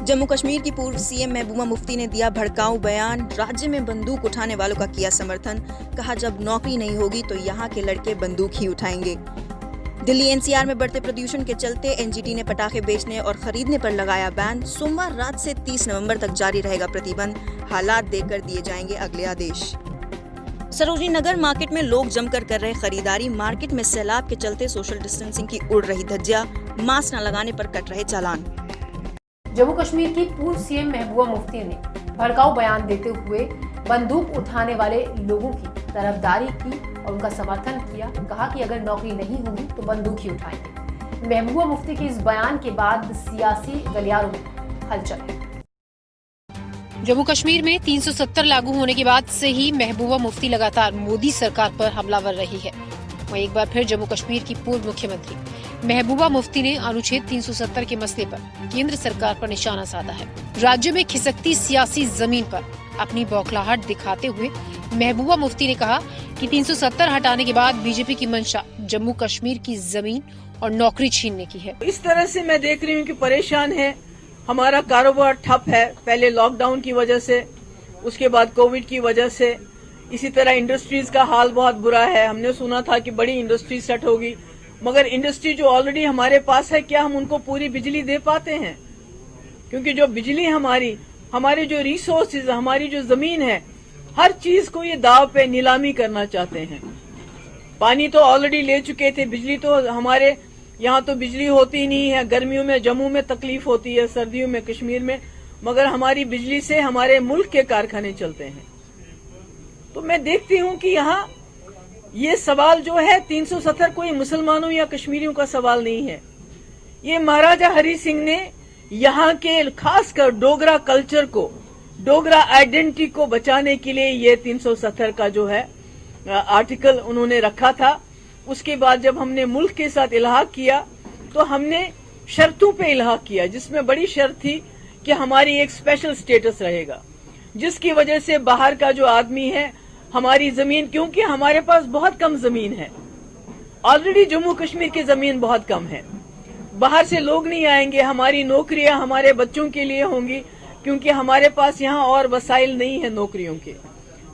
जम्मू कश्मीर की पूर्व सीएम महबूबा मुफ्ती ने दिया भड़काऊ बयान। राज्य में बंदूक उठाने वालों का किया समर्थन। कहा जब नौकरी नहीं होगी तो यहाँ के लड़के बंदूक ही उठाएंगे। दिल्ली एनसीआर में बढ़ते प्रदूषण के चलते एनजीटी ने पटाखे बेचने और खरीदने पर लगाया बैन। सोमवार रात से 30 नवंबर तक जारी रहेगा प्रतिबंध। हालात देखकर दिए जाएंगे अगले आदेश। सरोजनी नगर मार्केट में लोग जमकर कर रहे खरीदारी। मार्केट में सैलाब के चलते सोशल डिस्टेंसिंग की उड़ रही धज्जियां। मास्क न लगाने पर कट रहे चालान। जम्मू कश्मीर की पूर्व सीएम महबूबा मुफ्ती ने भड़काऊ बयान देते हुए बंदूक उठाने वाले लोगों की तरफदारी की और उनका समर्थन किया। कहा कि अगर नौकरी नहीं होगी तो बंदूक ही उठाएंगे। महबूबा मुफ्ती के इस बयान के बाद सियासी गलियारों में हलचल है। जम्मू कश्मीर में 370 लागू होने के बाद से ही महबूबा मुफ्ती लगातार मोदी सरकार पर हमलावर रही है। वहीं एक बार फिर जम्मू कश्मीर की पूर्व मुख्यमंत्री महबूबा मुफ्ती ने अनुच्छेद 370 के मसले पर केंद्र सरकार पर निशाना साधा है। राज्य में खिसकती सियासी जमीन पर अपनी बौखलाहट दिखाते हुए महबूबा मुफ्ती ने कहा कि 370 हटाने के बाद बीजेपी की मंशा जम्मू कश्मीर की जमीन और नौकरी छीनने की है। इस तरह से मैं देख रही हूँ कि परेशान है, हमारा कारोबार ठप है। पहले लॉकडाउन की वजह से, उसके बाद कोविड की वजह से। इसी तरह इंडस्ट्रीज का हाल बहुत बुरा है। हमने सुना था कि बड़ी इंडस्ट्री सेट होगी, मगर इंडस्ट्री जो ऑलरेडी हमारे पास है, क्या हम उनको पूरी बिजली दे पाते हैं? क्योंकि जो बिजली हमारे जो रिसोर्सेज, हमारी जो जमीन है, हर चीज को ये दाव पे नीलामी करना चाहते हैं। पानी तो ऑलरेडी ले चुके थे, बिजली तो हमारे यहाँ तो बिजली होती नहीं है। गर्मियों में जम्मू में तकलीफ होती है, सर्दियों में कश्मीर में, मगर हमारी बिजली से हमारे मुल्क के कारखाने चलते हैं। तो मैं देखती हूँ कि यहाँ ये सवाल जो है 370 कोई मुसलमानों या कश्मीरियों का सवाल नहीं है। ये महाराजा हरि सिंह ने यहाँ के खासकर डोगरा कल्चर को, डोगरा आइडेंटिटी को बचाने के लिए ये 370 का जो है आर्टिकल उन्होंने रखा था। उसके बाद जब हमने मुल्क के साथ इल्हाक किया तो हमने शर्तों पे इल्हाक किया, जिसमें बड़ी शर्त थी कि हमारी एक स्पेशल स्टेटस रहेगा, जिसकी वजह से बाहर का जो आदमी है, हमारी जमीन, क्योंकि हमारे पास बहुत कम जमीन है, ऑलरेडी जम्मू कश्मीर की जमीन बहुत कम है, बाहर से लोग नहीं आएंगे, हमारी नौकरियां हमारे बच्चों के लिए होंगी, क्योंकि हमारे पास यहाँ और वसाइल नहीं है नौकरियों के।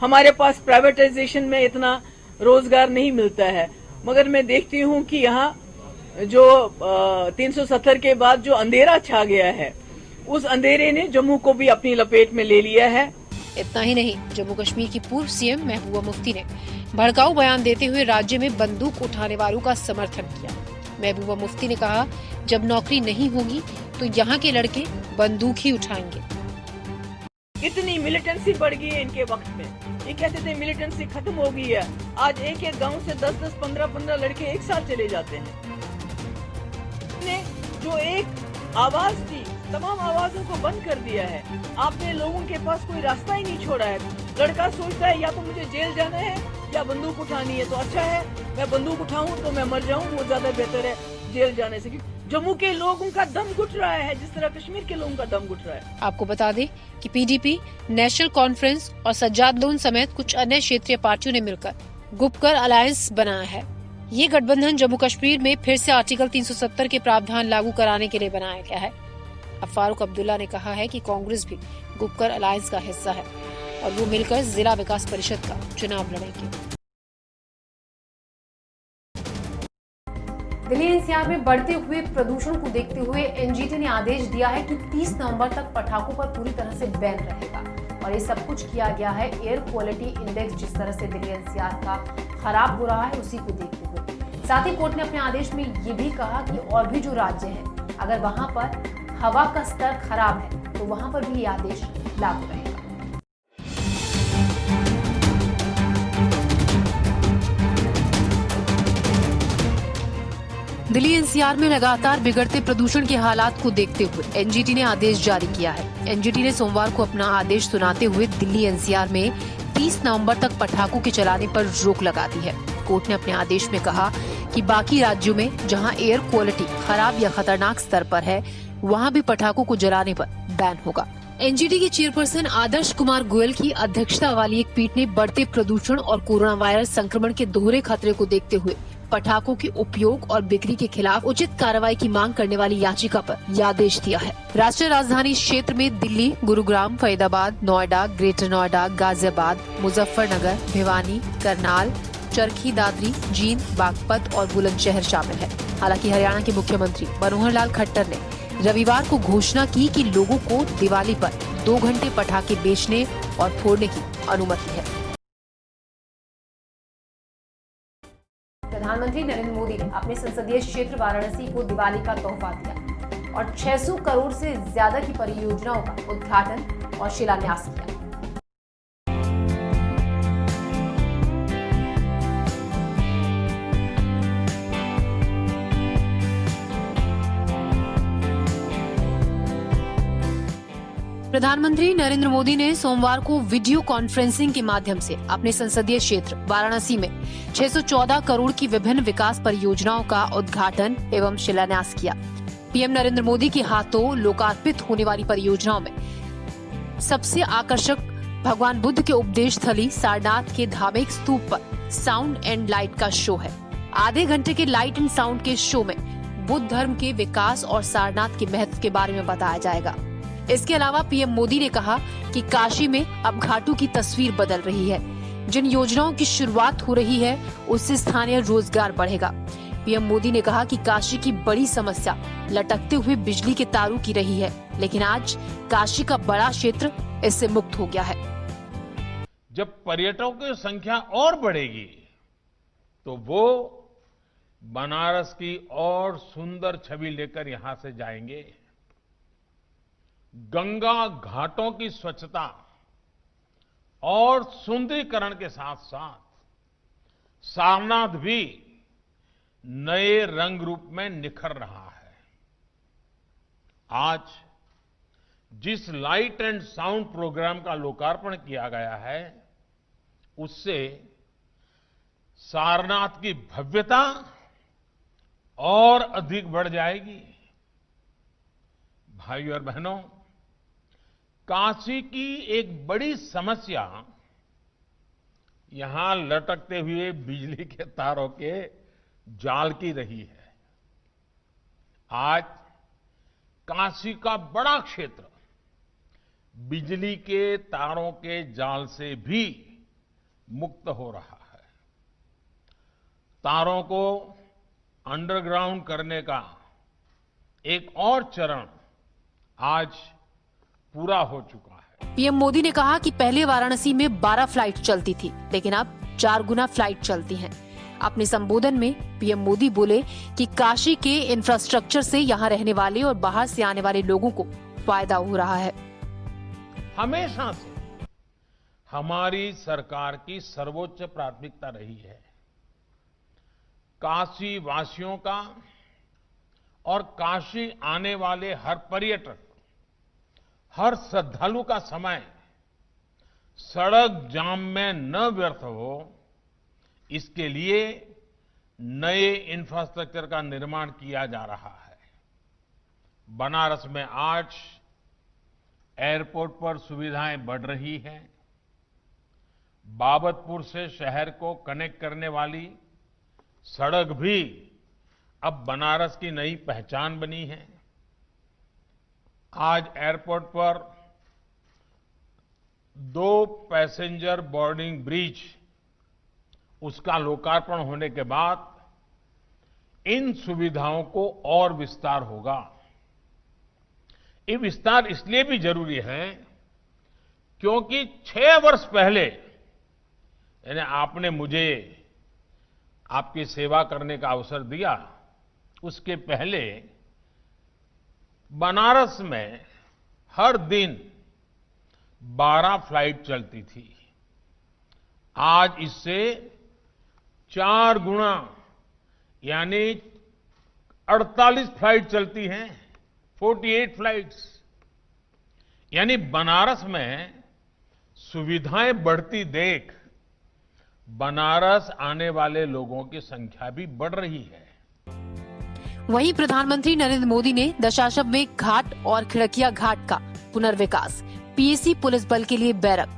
हमारे पास प्राइवेटाइजेशन में इतना रोजगार नहीं मिलता है। मगर मैं देखती हूँ कि यहाँ जो 370 के बाद जो अंधेरा छा गया है, उस अंधेरे ने जम्मू को भी अपनी लपेट में ले लिया है। इतना ही नहीं, जम्मू कश्मीर की पूर्व सीएम महबूबा मुफ्ती ने भड़काऊ बयान देते हुए राज्य में बंदूक उठाने वालों का समर्थन किया। महबूबा मुफ्ती ने कहा जब नौकरी नहीं होगी तो यहाँ के लड़के बंदूक ही उठाएंगे। इतनी मिलिटेंसी बढ़ गई है इनके वक्त में। ये कहते थे मिलिटेंसी खत्म हो गई है। आज एक एक गांव से 10-10, 15-15 लड़के एक साथ चले जाते हैं। ने जो एक आवाज थी, तमाम आवाजों को बंद कर दिया है। आपने लोगों के पास कोई रास्ता ही नहीं छोड़ा है। लड़का सोचता है या तो मुझे जेल जाना है या बंदूक उठानी है, तो अच्छा है मैं बंदूक उठाऊं तो मैं मर जाऊं, वो ज्यादा बेहतर है जेल जाने से। जम्मू के लोगों का दम घुट रहा है जिस तरह कश्मीर के लोगों का दम घुट रहा है। आपको बता दें कि पीडीपी, नेशनल कॉन्फ्रेंस और सज्जाद लोन समेत कुछ अन्य क्षेत्रीय पार्टियों ने मिलकर गुपकर अलायंस बनाया है। ये गठबंधन जम्मू कश्मीर में फिर से आर्टिकल 370 के प्रावधान लागू कराने के लिए बनाया गया है। अब फारूक अब्दुल्ला ने कहा है कि कांग्रेस भी गुपकर अलायंस का हिस्सा है और वो मिलकर जिला विकास परिषद का चुनाव लड़ेंगे। दिल्ली एनसीआर में बढ़ते हुए प्रदूषण को देखते हुए एनजीटी ने आदेश दिया है कि 30 नवंबर तक पटाखों पर पूरी तरह से बैन रहेगा और ये सब कुछ किया गया है एयर क्वालिटी इंडेक्स जिस तरह से दिल्ली एनसीआर का खराब हो रहा है उसी को देखते हुए। साथ ही कोर्ट ने अपने आदेश में ये भी कहा कि और भी जो राज्य हैं, अगर वहां पर हवा का स्तर खराब है तो वहां पर भी ये आदेश लागू रहेगा। दिल्ली एनसीआर में लगातार बिगड़ते प्रदूषण के हालात को देखते हुए एनजीटी ने आदेश जारी किया है। एनजीटी ने सोमवार को अपना आदेश सुनाते हुए दिल्ली एनसीआर में 30 नवंबर तक पटाखों के चलाने पर रोक लगा दी है। कोर्ट ने अपने आदेश में कहा कि बाकी राज्यों में जहां एयर क्वालिटी खराब या खतरनाक स्तर पर है, वहां भी पटाखों को जलाने पर बैन होगा। एनजीटी के चेयरपर्सन आदर्श कुमार गोयल की अध्यक्षता वाली एक पीठ ने बढ़ते प्रदूषण और कोरोना वायरस संक्रमण के दोहरे खतरे को देखते हुए पटाखों के उपयोग और बिक्री के खिलाफ उचित कार्रवाई की मांग करने वाली याचिका पर यह आदेश दिया है। राष्ट्रीय राजधानी क्षेत्र में दिल्ली, गुरुग्राम, फरीदाबाद, नोएडा, ग्रेटर नोएडा, गाजियाबाद, मुजफ्फरनगर, भिवानी, करनाल, चरखी दादरी, जींद, बागपत और बुलंदशहर शामिल है। हालांकि हरियाणा के मुख्यमंत्री मनोहर लाल खट्टर ने रविवार को घोषणा की कि लोगों को दिवाली पर 2 घंटे पटाखे बेचने और फोड़ने की अनुमति है। प्रधानमंत्री नरेंद्र मोदी ने अपने संसदीय क्षेत्र वाराणसी को दिवाली का तोहफा दिया और 600 करोड़ से ज्यादा की परियोजनाओं का उद्घाटन और शिलान्यास किया। प्रधानमंत्री नरेंद्र मोदी ने सोमवार को वीडियो कॉन्फ्रेंसिंग के माध्यम से अपने संसदीय क्षेत्र वाराणसी में 614 करोड़ की विभिन्न विकास परियोजनाओं का उद्घाटन एवं शिलान्यास किया। पीएम नरेंद्र मोदी के हाथों लोकार्पित होने वाली परियोजनाओं में सबसे आकर्षक भगवान बुद्ध के उपदेश स्थली सारनाथ के धार्मिक स्तूप पर साउंड एंड लाइट का शो है। आधे घंटे के लाइट एंड साउंड के शो में बुद्ध धर्म के विकास और सारनाथ के महत्व के बारे में बताया जाएगा। इसके अलावा पीएम मोदी ने कहा कि काशी में अब घाटों की तस्वीर बदल रही है। जिन योजनाओं की शुरुआत हो रही है उससे स्थानीय रोजगार बढ़ेगा। पीएम मोदी ने कहा कि काशी की बड़ी समस्या लटकते हुए बिजली के तारों की रही है, लेकिन आज काशी का बड़ा क्षेत्र इससे मुक्त हो गया है। जब पर्यटकों की संख्या और बढ़ेगी तो वो बनारस की और सुंदर छवि लेकर यहां से जाएंगे। गंगा घाटों की स्वच्छता और सुंदरीकरण के साथ साथ सारनाथ भी नए रंग रूप में निखर रहा है। आज जिस लाइट एंड साउंड प्रोग्राम का लोकार्पण किया गया है उससे सारनाथ की भव्यता और अधिक बढ़ जाएगी। भाइयों और बहनों, काशी की एक बड़ी समस्या यहां लटकते हुए बिजली के तारों के जाल की रही है। आज काशी का बड़ा क्षेत्र बिजली के तारों के जाल से भी मुक्त हो रहा है। तारों को अंडरग्राउंड करने का एक और चरण आज पूरा हो चुका है। पीएम मोदी ने कहा कि पहले वाराणसी में 12 फ्लाइट चलती थी, लेकिन अब 4 गुना फ्लाइट चलती हैं। अपने संबोधन में पीएम मोदी बोले कि काशी के इंफ्रास्ट्रक्चर से यहां रहने वाले और बाहर से आने वाले लोगों को फायदा हो रहा है। हमेशा से हमारी सरकार की सर्वोच्च प्राथमिकता रही है काशी वासियों का और काशी आने वाले हर पर्यटक, हर श्रद्धालु का समय सड़क जाम में न व्यर्थ हो, इसके लिए नए इंफ्रास्ट्रक्चर का निर्माण किया जा रहा है। बनारस में आज एयरपोर्ट पर सुविधाएं बढ़ रही हैं। बाबतपुर से शहर को कनेक्ट करने वाली सड़क भी अब बनारस की नई पहचान बनी है। आज एयरपोर्ट पर 2 पैसेंजर बोर्डिंग ब्रिज, उसका लोकार्पण होने के बाद इन सुविधाओं को और विस्तार होगा। ये विस्तार इसलिए भी जरूरी है क्योंकि 6 वर्ष पहले यानी आपने मुझे आपकी सेवा करने का अवसर दिया, उसके पहले बनारस में हर दिन 12 फ्लाइट चलती थी। आज इससे 4 गुना यानी 48 फ्लाइट चलती हैं, 48 फ्लाइट्स। यानी बनारस में सुविधाएं बढ़ती देख बनारस आने वाले लोगों की संख्या भी बढ़ रही है। वहीं प्रधानमंत्री नरेंद्र मोदी ने दशाश्वमेध घाट और खिड़किया घाट का पुनर्विकास, पीएसी पुलिस बल के लिए बैरक,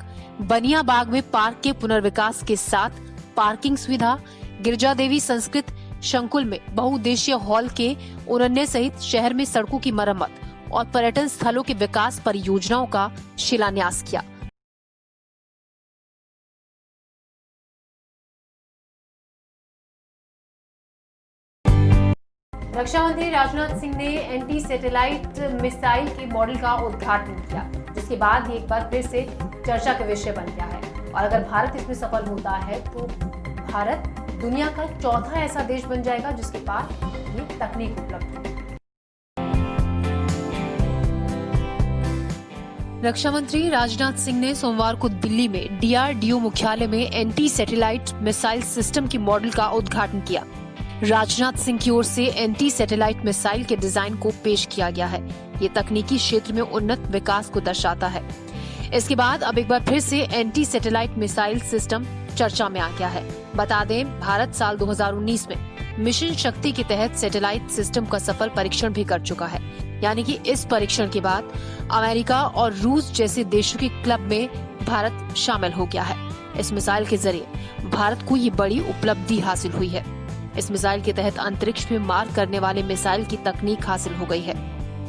बनिया बाग में पार्क के पुनर्विकास के साथ पार्किंग सुविधा, गिरजा देवी संस्कृत शंकुल में बहुउद्देशीय हॉल के उन्नयन सहित शहर में सड़कों की मरम्मत और पर्यटन स्थलों के विकास परियोजनाओं का शिलान्यास किया। रक्षा मंत्री राजनाथ सिंह ने एंटी सैटेलाइट मिसाइल के मॉडल का उद्घाटन किया, जिसके बाद ये एक बार फिर से चर्चा का विषय बन गया है। और अगर भारत इसमें सफल होता है तो भारत दुनिया का चौथा ऐसा देश बन जाएगा जिसके पास ये तकनीक उपलब्ध है। रक्षा मंत्री राजनाथ सिंह ने सोमवार को दिल्ली में DRDO मुख्यालय में एंटी सैटेलाइट मिसाइल सिस्टम की मॉडल का उद्घाटन किया। राजनाथ सिंह की ओर से एंटी सैटेलाइट मिसाइल के डिजाइन को पेश किया गया है। ये तकनीकी क्षेत्र में उन्नत विकास को दर्शाता है। इसके बाद अब एक बार फिर से एंटी सैटेलाइट मिसाइल सिस्टम चर्चा में आ गया है। बता दें, भारत साल 2019 में मिशन शक्ति के तहत सैटेलाइट सिस्टम का सफल परीक्षण भी कर चुका है। यानी कि इस परीक्षण के बाद अमेरिका और रूस जैसे देशों के क्लब में भारत शामिल हो गया है। इस मिसाइल के जरिए भारत को ये बड़ी उपलब्धि हासिल हुई है। इस मिसाइल के तहत अंतरिक्ष में मार करने वाले मिसाइल की तकनीक हासिल हो गई है।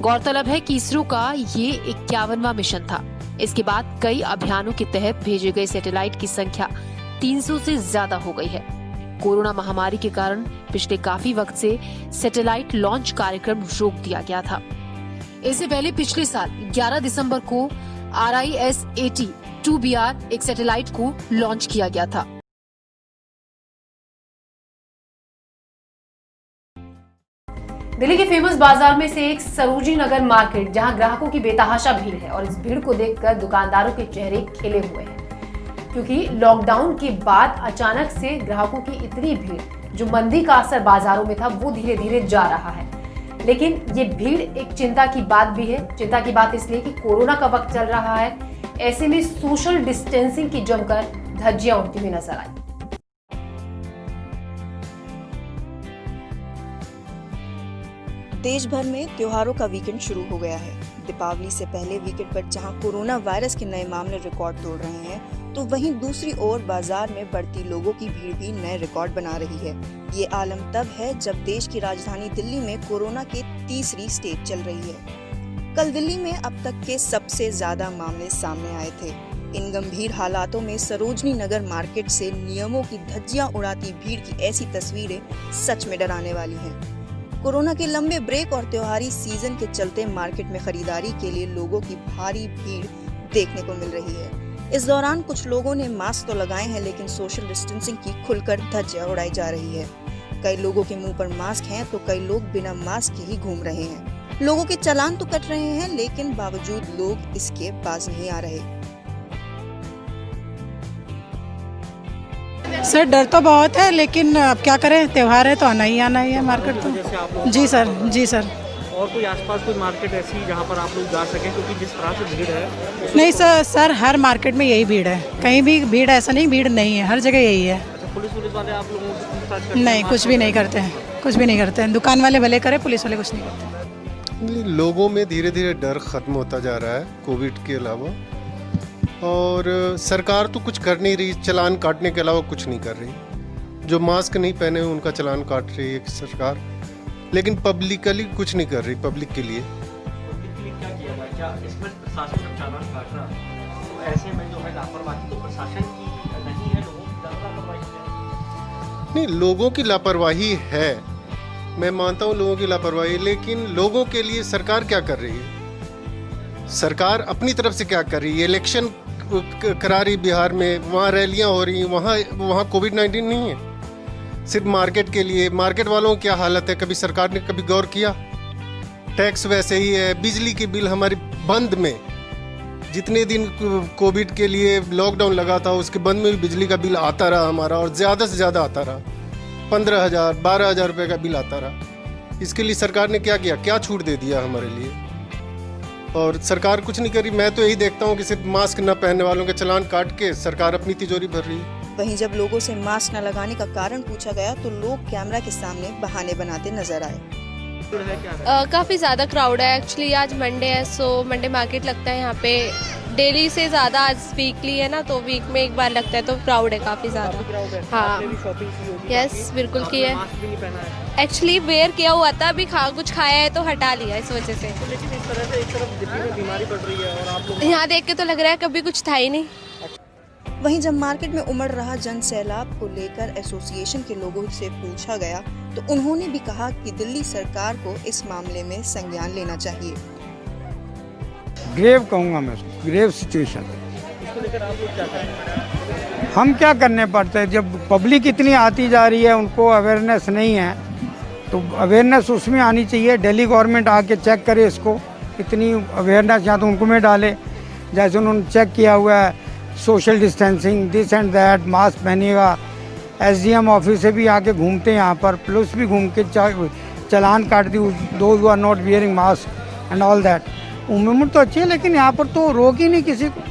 गौरतलब है कि इसरो का ये 51वां मिशन था। इसके बाद कई अभियानों के तहत भेजे गए सैटेलाइट की संख्या 300 से ज्यादा हो गई है। कोरोना महामारी के कारण पिछले काफी वक्त से सैटेलाइट लॉन्च कार्यक्रम रोक दिया गया था। इससे पहले पिछले साल 11 दिसंबर को RIS-80-2BR एक सैटेलाइट को लॉन्च किया गया था। दिल्ली के फेमस बाजार में से एक सरोजिनी नगर मार्केट, जहां ग्राहकों की बेतहाशा भीड़ है और इस भीड़ को देखकर दुकानदारों के चेहरे खिले हुए हैं, क्योंकि लॉकडाउन के बाद अचानक से ग्राहकों की इतनी भीड़, जो मंदी का असर बाजारों में था, वो धीरे धीरे जा रहा है। लेकिन ये भीड़ एक चिंता की बात भी है। चिंता की बात इसलिए कि कोरोना का वक्त चल रहा है। ऐसे में सोशल डिस्टेंसिंग की जमकर धज्जियां उड़ती हुई नजर आई। देश भर में त्योहारों का वीकेंड शुरू हो गया है। दीपावली से पहले वीकेंड पर जहां कोरोना वायरस के नए मामले रिकॉर्ड तोड़ रहे हैं, तो वहीं दूसरी ओर बाजार में बढ़ती लोगों की भीड़ भी नए रिकॉर्ड बना रही है। ये आलम तब है जब देश की राजधानी दिल्ली में कोरोना के तीसरी स्टेज चल रही है। कल दिल्ली में अब तक के सबसे ज्यादा मामले सामने आए थे। इन गंभीर हालातों में सरोजनी नगर मार्केट से नियमों की धज्जियां उड़ाती भीड़ की ऐसी तस्वीरें सच में डराने वाली हैं। कोरोना के लंबे ब्रेक और त्योहारी सीजन के चलते मार्केट में खरीदारी के लिए लोगों की भारी भीड़ देखने को मिल रही है। इस दौरान कुछ लोगों ने मास्क तो लगाए हैं, लेकिन सोशल डिस्टेंसिंग की खुलकर धज्जियां उड़ाई जा रही है। कई लोगों के मुंह पर मास्क हैं तो कई लोग बिना मास्क के ही घूम रहे हैं। लोगों के चालान तो कट रहे हैं, लेकिन बावजूद लोग इसके पास नहीं आ रहे। सर डर तो बहुत है, लेकिन अब क्या करें, त्योहार है तो आना ही है मार्केट तो। जी सर। और कोई आसपास कोई मार्केट ऐसी जहाँ पर आप लोग जा सकें, क्योंकि जिस तरह से भीड़ है? नहीं सर हर मार्केट में यही भीड़ है। कहीं भी भीड़ ऐसा नहीं भीड़ नहीं है, हर जगह यही है। अच्छा, पुलिस वाले आप लोगों को पूछताछ करते हैं? नहीं, कुछ भी नहीं करते हैं। दुकान वाले भले करे, पुलिस वाले कुछ नहीं करते। लोगों में धीरे धीरे डर खत्म होता जा रहा है कोविड के अलावा, और सरकार तो कुछ कर नहीं रही, चालान काटने के अलावा कुछ नहीं कर रही। जो मास्क नहीं पहने हुए उनका चालान काट रही है सरकार, लेकिन पब्लिकली कुछ नहीं कर रही। पब्लिक के लिए क्या किया जाए? क्या इसमें प्रशासन जब चालान काट रहा है तो ऐसे में जो है लापरवाही तो प्रशासन की नहीं है, लोगों की लापरवाही है? नहीं, लोगों की लापरवाही है, मैं मानता हूँ लोगों की लापरवाही, लेकिन लोगों के लिए सरकार क्या कर रही है? सरकार अपनी तरफ से क्या कर रही है? इलेक्शन करा रही बिहार में, वहाँ रैलियाँ हो रही, वहाँ कोविड-19 नहीं है। सिर्फ मार्केट के लिए, मार्केट वालों की क्या हालत है, कभी सरकार ने कभी गौर किया? टैक्स वैसे ही है, बिजली के बिल हमारी बंद में, जितने दिन कोविड के लिए लॉकडाउन लगा था उसके बंद में भी बिजली का बिल आता रहा हमारा, और ज़्यादा से ज़्यादा आता रहा, 15,000 12,000 रुपये का बिल आता रहा। इसके लिए सरकार ने क्या किया? क्या छूट दे दिया हमारे लिए? और सरकार कुछ नहीं करी। मैं तो यही देखता हूँ कि सिर्फ मास्क न पहनने वालों के चालान काट के सरकार अपनी तिजोरी भर रही है। वहीं जब लोगों से मास्क न लगाने का कारण पूछा गया तो लोग कैमरा के सामने बहाने बनाते नजर आए। काफ़ी ज़्यादा क्राउड है। एक्चुअली आज मंडे है, सो मंडे मार्केट लगता है यहाँ पे, डेली से ज़्यादा आज वीकली है ना, तो वीक में एक बार लगता है, तो क्राउड है काफ़ी ज़्यादा। हाँ, यस बिल्कुल की है। एक्चुअली वेयर किया हुआ था, अभी कुछ खाया है तो हटा लिया इस वजह से। लेकिन इस तरह से एक तरफ दिल्ली में बीमारी बढ़ रही है और आप लोग यहाँ देख के तो लग रहा है कभी कुछ था ही नहीं। वहीं जब मार्केट में उमड़ रहा जन सैलाब को लेकर एसोसिएशन के लोगों से पूछा गया तो उन्होंने भी कहा कि दिल्ली सरकार को इस मामले में संज्ञान लेना चाहिए। ग्रेव कहूँगा मैं उसको, ग्रेव सिचुएशन। इसको लेकर आप लोग क्या कर रहे हैं? हम क्या करने पड़ते हैं, जब पब्लिक इतनी आती जा रही है, उनको अवेयरनेस नहीं है, तो अवेयरनेस उसमें आनी चाहिए। दिल्ली गवर्नमेंट आके चेक करे इसको, इतनी अवेयरनेस या तो उनको में डाले, जैसे उन्होंने चेक किया हुआ है social distancing, this and that, mask पहनिएगा। एसडीएम ऑफिस से भी आके घूमते हैं यहाँ पर, पुलिस भी घूम के चालान काट दी, those who are not wearing mask and all that. उम्मीद तो अच्छी है, लेकिन यहाँ पर तो रोक ही नहीं किसी को,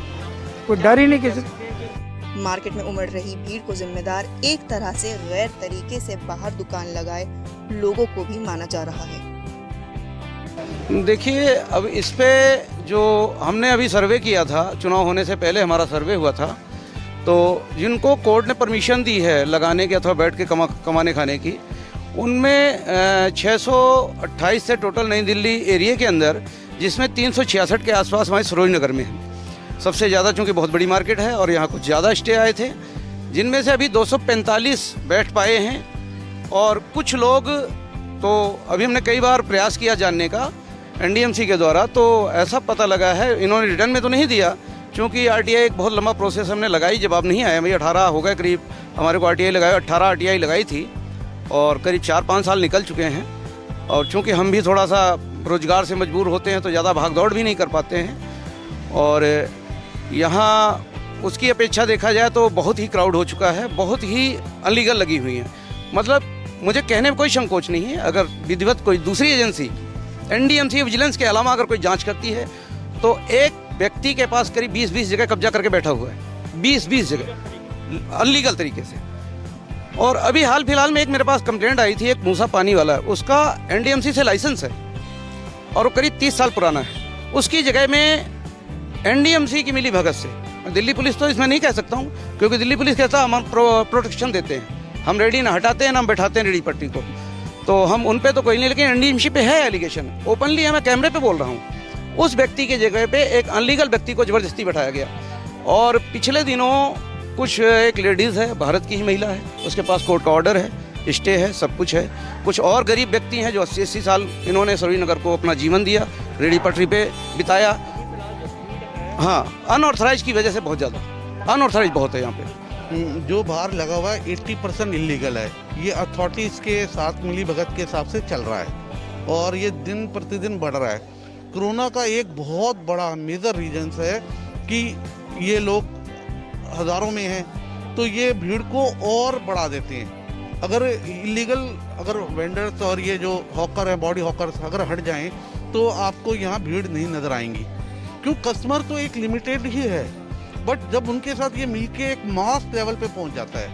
कोई डर ही नहीं किसी को। मार्केट में उमड़ रही भीड़ को जिम्मेदार एक तरह से गैर तरीके से बाहर दुकान लगाए लोगों को भी माना जा रहा है। देखिए, अब इस पे जो हमने अभी सर्वे किया था, चुनाव होने से पहले हमारा सर्वे हुआ था, तो जिनको कोर्ट ने परमिशन दी है लगाने की अथवा बैठ के कमाने खाने की, उनमें 628 से टोटल नई दिल्ली एरिया के अंदर, जिसमें 366 के आसपास हमारे सरोज नगर में है। सबसे ज़्यादा, चूँकि बहुत बड़ी मार्केट है और यहाँ कुछ ज़्यादा स्टे आए थे, जिनमें से अभी 245 बैठ पाए हैं। और कुछ लोग तो अभी हमने कई बार प्रयास किया जानने का एनडीएमसी के द्वारा, तो ऐसा पता लगा है, इन्होंने रिटर्न में तो नहीं दिया, क्योंकि आरटीआई एक बहुत लंबा प्रोसेस हमने लगाई, जवाब नहीं आया। भाई 18 हो गए करीब हमारे को आरटीआई लगाया, 18 आरटीआई लगाई थी और करीब 4-5 साल निकल चुके हैं। और चूँकि हम भी थोड़ा सा रोजगार से मजबूर होते हैं, तो ज़्यादा भाग दौड़ भी नहीं कर पाते हैं। और यहाँ उसकी अपेक्षा देखा जाए तो बहुत ही क्राउड हो चुका है, बहुत ही अनलीगल लगी हुई है। मतलब मुझे कहने में कोई संकोच नहीं है, अगर विधिवत कोई दूसरी एजेंसी एनडीएमसी विजिलेंस के अलावा अगर कोई जांच करती है, तो एक व्यक्ति के पास करीब 20-20 जगह कब्जा करके बैठा हुआ है, 20-20 जगह अनलीगल तरीके से। और अभी हाल फिलहाल में एक मेरे पास कंप्लेंट आई थी, एक मूसा पानी वाला, उसका एनडीएमसी से लाइसेंस है और वो करीब 30 साल पुराना है। उसकी जगह में एनडीएमसी की मिली भगत से, दिल्ली पुलिस तो इसमें नहीं कह सकता हूँ, क्योंकि दिल्ली पुलिस कहता है हम प्रोटेक्शन देते हैं, हम रेडी ना हटाते हैं ना हम बैठाते हैं रेडी पट्टी को, तो हम उन पे तो कोई नहीं, लेकिन एनडीएमसी पे है एलिगेशन, ओपनली है, मैं कैमरे पे बोल रहा हूँ। उस व्यक्ति की जगह पे एक अनलीगल व्यक्ति को ज़बरदस्ती बैठाया गया। और पिछले दिनों कुछ एक लेडीज़ है, भारत की ही महिला है, उसके पास कोर्ट का ऑर्डर है, स्टे है, सब कुछ है। कुछ और गरीब व्यक्ति हैं जो 80-80 साल इन्होंने सरोज नगर को अपना जीवन दिया, रेडी पटरी पे बिताया। हाँ, अनऑथराइज की वजह से बहुत ज़्यादा अनऑथराइज बहुत है यहाँ पे। जो बाहर लगा हुआ है 80% इलीगल है। ये अथॉरिटीज़ के साथ मिली भगत के हिसाब से चल रहा है और ये दिन प्रतिदिन बढ़ रहा है। कोरोना का एक बहुत बड़ा मेजर रीजन है कि ये लोग हज़ारों में हैं, तो ये भीड़ को और बढ़ा देते हैं। अगर इलीगल अगर वेंडर्स और ये जो हॉकर हैं, बॉडी हॉकर्स अगर हट जाएं, तो आपको यहाँ भीड़ नहीं नज़र आएंगी, क्यों कस्टमर तो एक लिमिटेड ही है, बट जब उनके साथ ये मिलके एक मास लेवल पे पहुंच जाता है,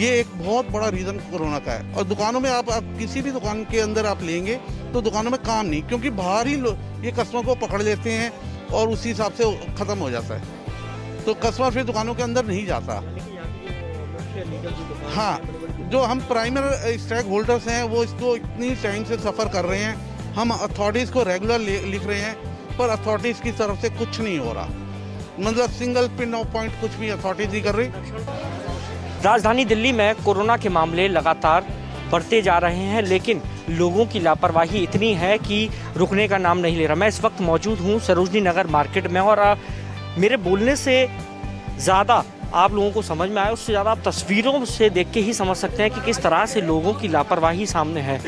ये एक बहुत बड़ा रीज़न कोरोना का है। और दुकानों में आप किसी भी दुकान के अंदर आप लेंगे तो दुकानों में काम नहीं, क्योंकि बाहर ही ये कस्टमर को पकड़ लेते हैं और उसी हिसाब से ख़त्म हो जाता है, तो कस्टमर फिर दुकानों के अंदर नहीं जाता। हाँ, जो हम प्राइमरी स्टेक होल्डर्स हैं वो इसको इतनी टाइम से सफ़र कर रहे हैं, हम अथॉरिटीज़ को रेगुलर लिख रहे हैं, पर अथॉरिटीज़ की तरफ से कुछ नहीं हो रहा। मतलब सिंगल पिन ऑफ पॉइंट कुछ भी अथॉरिटीज़ नहीं कर रही। राजधानी दिल्ली में कोरोना के मामले लगातार बढ़ते जा रहे हैं, लेकिन लोगों की लापरवाही इतनी है कि रुकने का नाम नहीं ले रहा। मैं इस वक्त मौजूद हूँ सरोजनी नगर मार्केट में और मेरे बोलने से ज़्यादा आप लोगों को समझ में आया, उससे ज़्यादा आप तस्वीरों से देख के ही समझ सकते हैं कि किस तरह से लोगों की लापरवाही सामने है।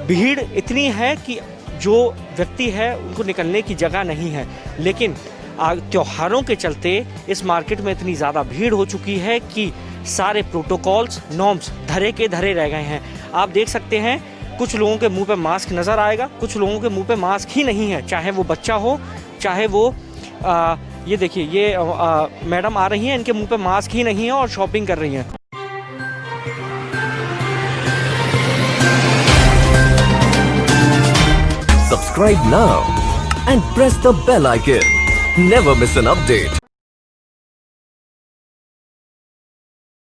भीड़ इतनी है कि जो व्यक्ति है उनको निकलने की जगह नहीं है, लेकिन त्योहारों के चलते इस मार्केट में इतनी ज़्यादा भीड़ हो चुकी है कि सारे प्रोटोकॉल्स नॉर्म्स धरे के धरे रह गए हैं। आप देख सकते हैं कुछ लोगों के मुंह पे मास्क नज़र आएगा, कुछ लोगों के मुंह पे मास्क ही नहीं है, चाहे वो बच्चा हो चाहे वो ये देखिए ये मैडम आ रही हैं, इनके मुंह पे मास्क ही नहीं है और शॉपिंग कर रही हैं। Subscribe now and press the bell icon. Never miss an update.